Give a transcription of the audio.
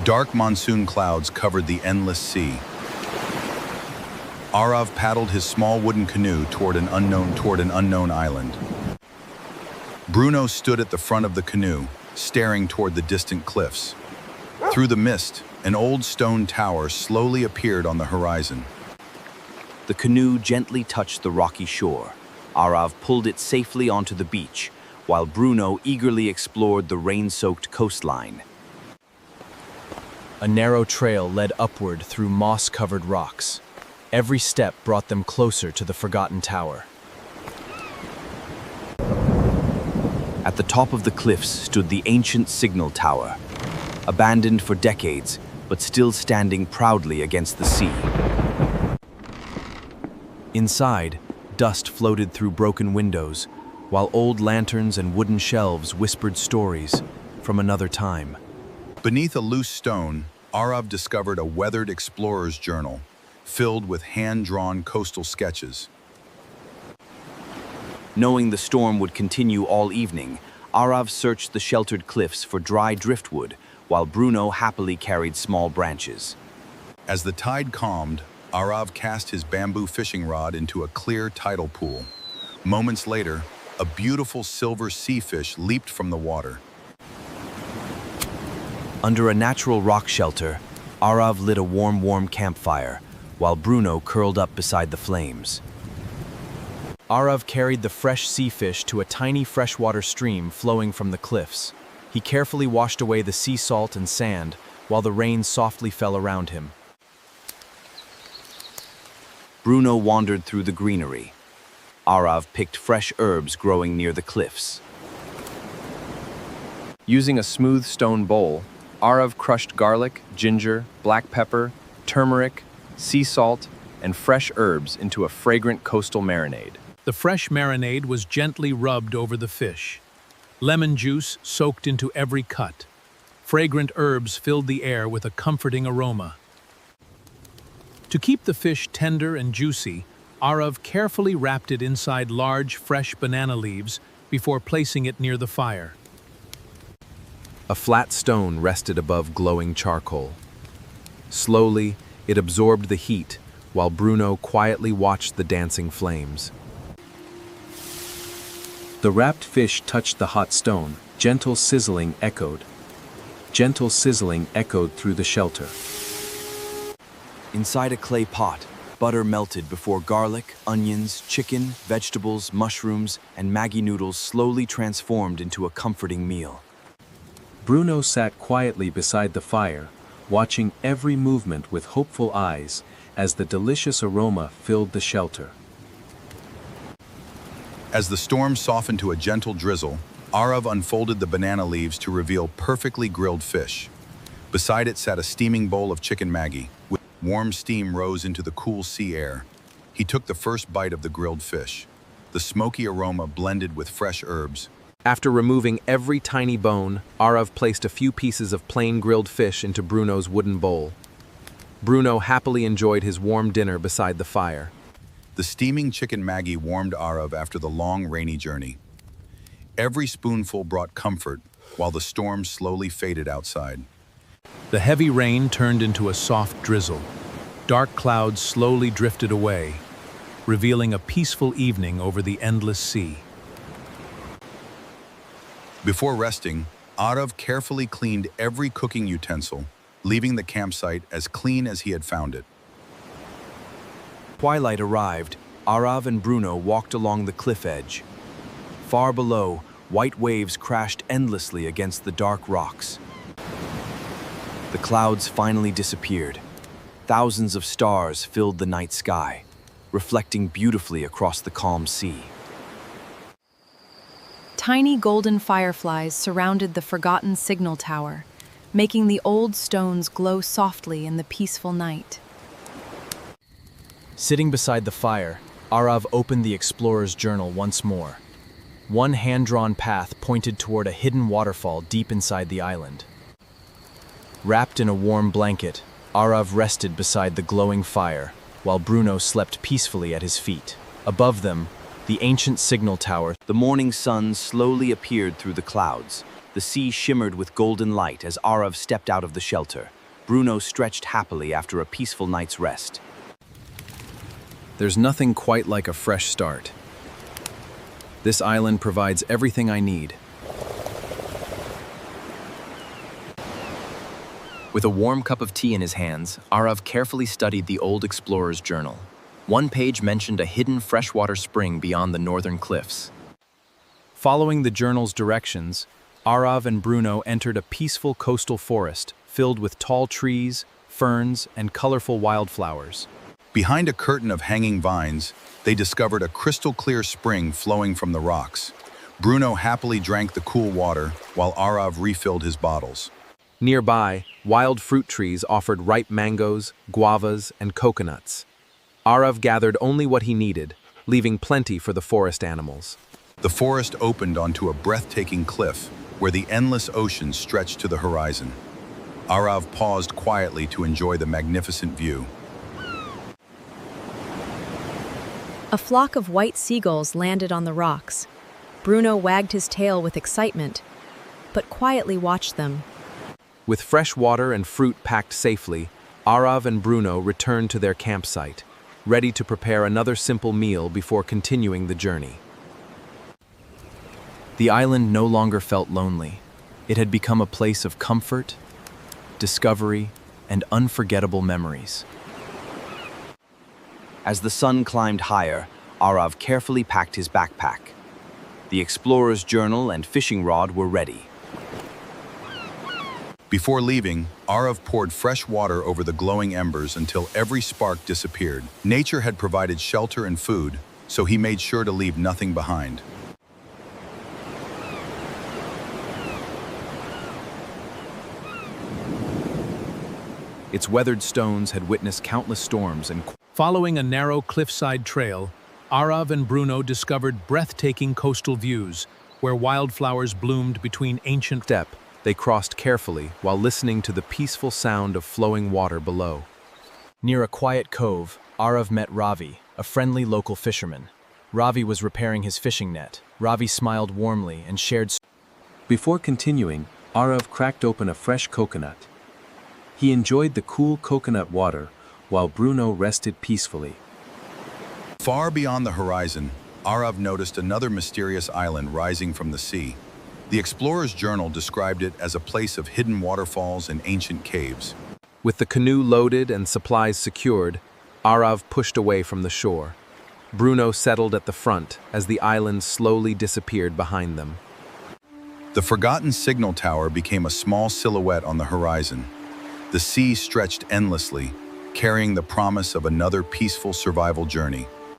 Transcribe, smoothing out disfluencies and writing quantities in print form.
Dark monsoon clouds covered the endless sea. Arav paddled his small wooden canoe toward an unknown island. Bruno stood at the front of the canoe, staring toward the distant cliffs. Through the mist, an old stone tower slowly appeared on the horizon. The canoe gently touched the rocky shore. Arav pulled it safely onto the beach, while Bruno eagerly explored the rain-soaked coastline. A narrow trail led upward through moss-covered rocks. Every step brought them closer to the forgotten tower. At the top of the cliffs stood the ancient signal tower, abandoned for decades, but still standing proudly against the sea. Inside, dust floated through broken windows, while old lanterns and wooden shelves whispered stories from another time. Beneath a loose stone, Arav discovered a weathered explorer's journal, filled with hand-drawn coastal sketches. Knowing the storm would continue all evening, Arav searched the sheltered cliffs for dry driftwood, while Bruno happily carried small branches. As the tide calmed, Arav cast his bamboo fishing rod into a clear tidal pool. Moments later, a beautiful silver sea fish leaped from the water. Under a natural rock shelter, Arav lit a warm campfire, while Bruno curled up beside the flames. Arav carried the fresh sea fish to a tiny freshwater stream flowing from the cliffs. He carefully washed away the sea salt and sand, while the rain softly fell around him. Bruno wandered through the greenery. Arav picked fresh herbs growing near the cliffs. Using a smooth stone bowl, Arav crushed garlic, ginger, black pepper, turmeric, sea salt, and fresh herbs into a fragrant coastal marinade. The fresh marinade was gently rubbed over the fish. Lemon juice soaked into every cut. Fragrant herbs filled the air with a comforting aroma. To keep the fish tender and juicy, Arav carefully wrapped it inside large, fresh banana leaves before placing it near the fire. A flat stone rested above glowing charcoal. Slowly, it absorbed the heat, while Bruno quietly watched the dancing flames. The wrapped fish touched the hot stone. Gentle sizzling echoed. Gentle sizzling echoed through the shelter. Inside a clay pot, butter melted before garlic, onions, chicken, vegetables, mushrooms, and Maggi noodles slowly transformed into a comforting meal. Bruno sat quietly beside the fire, watching every movement with hopeful eyes as the delicious aroma filled the shelter. As the storm softened to a gentle drizzle, Arav unfolded the banana leaves to reveal perfectly grilled fish. Beside it sat a steaming bowl of chicken Maggi. Warm steam rose into the cool sea air. He took the first bite of the grilled fish. The smoky aroma blended with fresh herbs. After removing every tiny bone, Arav placed a few pieces of plain grilled fish into Bruno's wooden bowl. Bruno happily enjoyed his warm dinner beside the fire. The steaming chicken Maggi warmed Arav after the long, rainy journey. Every spoonful brought comfort, while the storm slowly faded outside. The heavy rain turned into a soft drizzle. Dark clouds slowly drifted away, revealing a peaceful evening over the endless sea. Before resting, Arav carefully cleaned every cooking utensil, leaving the campsite as clean as he had found it. Twilight arrived. Arav and Bruno walked along the cliff edge. Far below, white waves crashed endlessly against the dark rocks. The clouds finally disappeared. Thousands of stars filled the night sky, reflecting beautifully across the calm sea. Tiny golden fireflies surrounded the forgotten signal tower, making the old stones glow softly in the peaceful night. Sitting beside the fire, Arav opened the explorer's journal once more. One hand-drawn path pointed toward a hidden waterfall deep inside the island. Wrapped in a warm blanket, Arav rested beside the glowing fire, while Bruno slept peacefully at his feet. Above them, the ancient signal tower. The morning sun slowly appeared through the clouds. The sea shimmered with golden light as Arav stepped out of the shelter. Bruno stretched happily after a peaceful night's rest. There's nothing quite like a fresh start. This island provides everything I need. With a warm cup of tea in his hands, Arav carefully studied the old explorer's journal. One page mentioned a hidden freshwater spring beyond the northern cliffs. Following the journal's directions, Arav and Bruno entered a peaceful coastal forest filled with tall trees, ferns, and colorful wildflowers. Behind a curtain of hanging vines, they discovered a crystal-clear spring flowing from the rocks. Bruno happily drank the cool water, while Arav refilled his bottles. Nearby, wild fruit trees offered ripe mangoes, guavas, and coconuts. Arav gathered only what he needed, leaving plenty for the forest animals. The forest opened onto a breathtaking cliff, where the endless ocean stretched to the horizon. Arav paused quietly to enjoy the magnificent view. A flock of white seagulls landed on the rocks. Bruno wagged his tail with excitement, but quietly watched them. With fresh water and fruit packed safely, Arav and Bruno returned to their campsite, ready to prepare another simple meal before continuing the journey. The island no longer felt lonely. It had become a place of comfort, discovery, and unforgettable memories. As the sun climbed higher, Arav carefully packed his backpack. The explorer's journal and fishing rod were ready. Before leaving, Arav poured fresh water over the glowing embers until every spark disappeared. Nature had provided shelter and food, so he made sure to leave nothing behind. Its weathered stones had witnessed countless storms and Following a narrow cliffside trail, Arav and Bruno discovered breathtaking coastal views, where wildflowers bloomed between ancient step. They crossed carefully while listening to the peaceful sound of flowing water below. Near a quiet cove, Arav met Ravi, a friendly local fisherman. Ravi was repairing his fishing net. Ravi smiled warmly and shared. Before continuing, Arav cracked open a fresh coconut. He enjoyed the cool coconut water, while Bruno rested peacefully. Far beyond the horizon, Arav noticed another mysterious island rising from the sea. The explorer's journal described it as a place of hidden waterfalls and ancient caves. With the canoe loaded and supplies secured, Arav pushed away from the shore. Bruno settled at the front as the island slowly disappeared behind them. The forgotten signal tower became a small silhouette on the horizon. The sea stretched endlessly, carrying the promise of another peaceful survival journey.